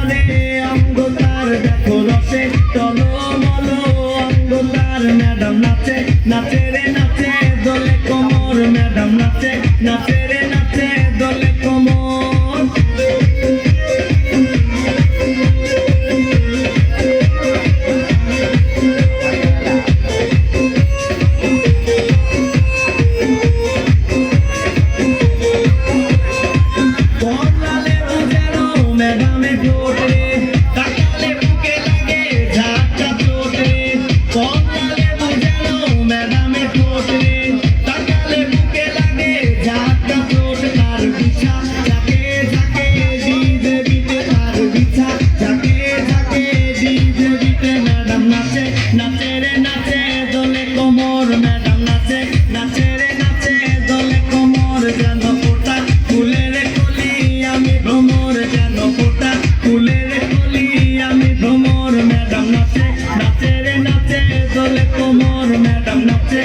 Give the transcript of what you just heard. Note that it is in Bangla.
করে অঙ্গতার দেখো রসে টলমলো অঙ্গতার ম্যাডাম নাচে নাচে রে নাচে দোলে কোমর ম্যাডাম নাচে নাচে রে নাচে দোলে কোমর ম্যাডামে ঠোঁট রে তাকালে বুকে লাগে ঝাঁকা চোট রে কমলালে বুঝানো ম্যাডামে ঠোঁট রে তাকালে বুকে লাগে ঝাঁকা চোট তার বিছা যাকে যাকে ডিজে বিতে তার বিছা যাকে যাকে ডিজে বিতে ম্যাডাম নাচে নাচে রে নাচে দোলে কোমর ম্যাডাম নাচে নাচে রে নাচে দোলে কোমর যেন ফোটা ফুলের কলি আমি ভ্রমর যেন ফোটা ফুলের কলি আমি ভ্রমর ম্যাডাম নাচে নাচে রে নাচে দোলে কোমর ম্যাডাম নাচে